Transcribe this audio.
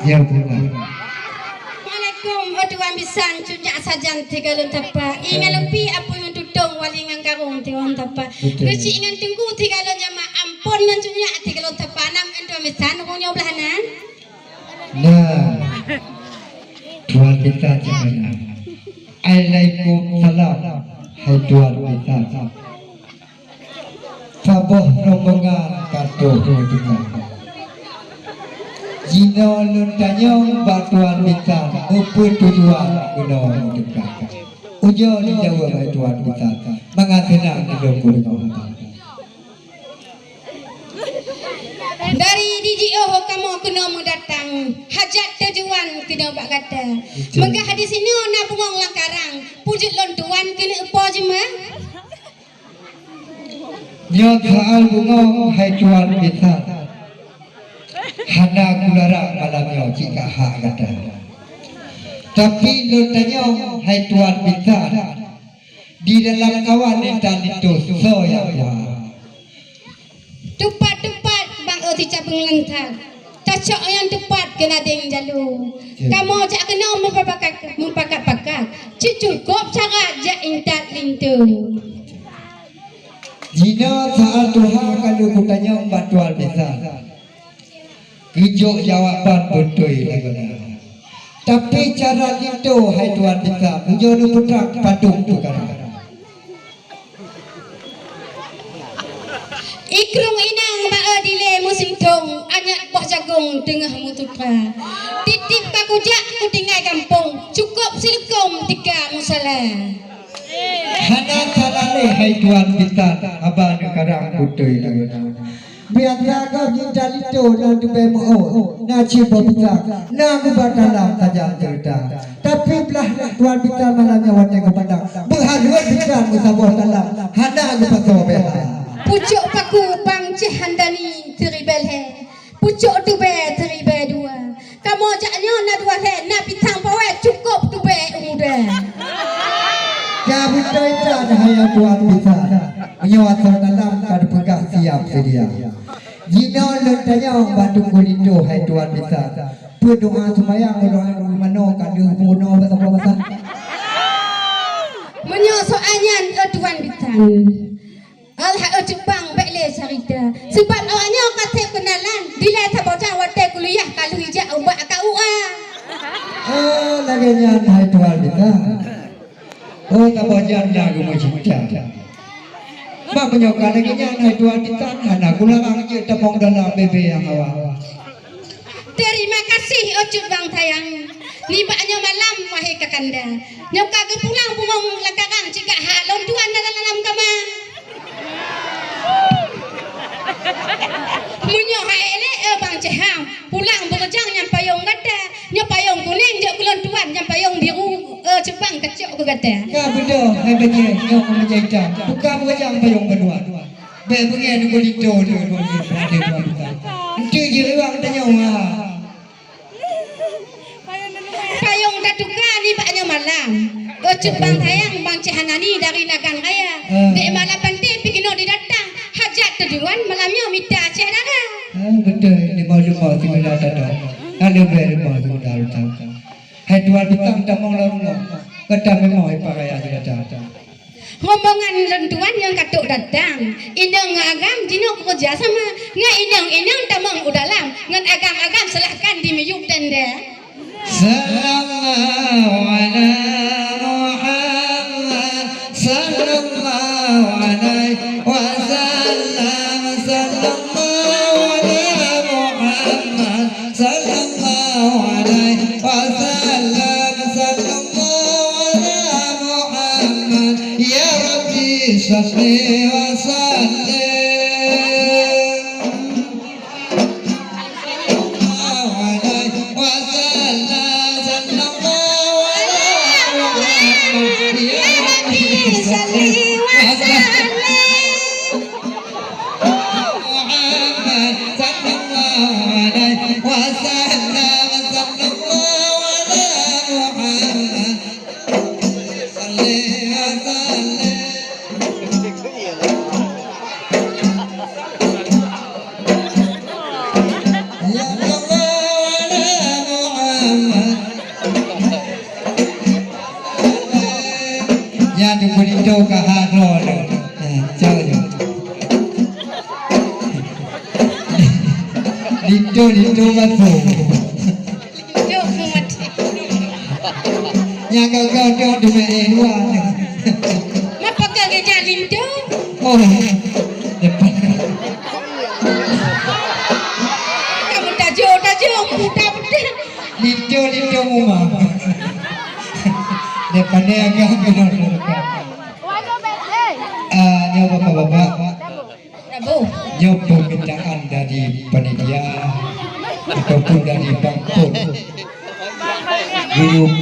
Ya pula. Assalamualaikum oduan bisan cunyak sajan tiga lon tapa. Ingat lebih apa yang tudung wali ngan karung tiwan tapa. Reci ingat tunggu tiga lon jama ampun ngan cunyak tiga lon tapa nam oduan bisan ngomongnya belahanan. Nah, Tuhan kita jangan. Waalaikumsalam. Hai Tuhan kita. Saboh rombongan kartu kita. Jino luntanyong batuan kita. Upu tujuan kuno kita. Ujo di Jawa hai Tuhan kita. Mengatenang di dapur kita. Dari DJO kamu kena mendatang hajat tujuan kena bak kata. Megah hadis ini na bungong langkarang. Pujut lon tuan kena apa jema? Nyot soal bungong hai Tuhan kita. Hana kularang malamnya jika hak kata. Tapi luntanyong hai Tuhan kita. Di dalam kawan dan itu so yang Tepat-tepat bang tica pengelentar. Cocok yang tepat kena deng jalu. Kamu jak kena mempakat-pakat. Cukup cara jak intat lintu. Jina saat Tuhan kalau kutanya batuan bisa. Hijau jawaban betul lagi. Tapi cara itu hai Tuhan bisa. Hijau nu putra patung tu kan. Ikrung inang maa dile musim tong anak buah jagung tengah mutuka. Titip kakujak ku tinggal kampung. Cukup silkom tiga musala. Hana salale hai Tuhan kita. Abang kadang putih lagi. Biar jaga kita itu dan tu bemo. Naci bopita. Na dalam saja cerita. Tapi belah Tuhan kita malamnya wajah kepada. Berhaluan kita musabah dalam. Hana pasal beha. Pucuk paku bang cihandani teribel he. Pucuk tu be teribel dua. Kamu jaknya na dua he na pitang pawe cukup tu be umuda. Kamu itu ada yang Tuhan bisa. Menyawat dalam kada pegah siap sedia. Jina lentanya batu kulindo hai Tuhan bisa. Berdoa semayang orang mano kadu puno apa-apa. Menyo soalnya Tuhan bisa. Allah Jepang bekle cerita. Sebab awaknya kata kenalan bila tak bocah wate kuliah kalau hijak ubak kau laginya hai Tuhan kita. Oh tak bocah lagu macam-macam. Mak menyokan laginya hai Tuhan kita. Anak kulang je tepung dalam bebe yang awak. Terima kasih Ocut Bang Tayang. Libaknya malam wahai kakanda. Nyoka ke pulang bungong lakarang cegak halon tuan dalam kamar. Munyo haele bang cehang pulang berjang nyampayong gada nyampayong kuning jak kulon tuan nyampayong biru Jepang kecok ke gada. Ya betul hai benye nyok menjaita. Bukan berjang payung kedua. Be benye nu golito nu golito. Enti je lewang tanya payung datuka ni baknya malam. Ocut Bang Tayang Bang Cehanani dari Nagan Raya. Dek malam penting pikino didatang. Hajat tujuan malamnya minta Aceh daga. Betul di mau tinggal ada. Ada berapa tinggal ada. Hai Tuhan kita mau lalu. Kita memang hai pakai aja ada. Ngomongan rentuan yang katuk datang. Indang agam jino kerja sama. Nggak indang tamang udalam. Ngan agam selahkan di miyuk tenda. Sallallahu ala Muhammad sallallahu alaihi wasallam sallallahu ala Muhammad sallallahu alaihi wasallam sallallahu ala Muhammad ya Rabbi salli wa sallim. Lito masuk. Jom mati. Yang kau tu meluan. Apa kau jadi tu? Oh, depan. Kamu tajuk budak. Lito muma. Depannya agak kenal. Nyo bapak-bapak. Prabu. Nyo permintaan dari panitia ataupun dari bangkot. Guru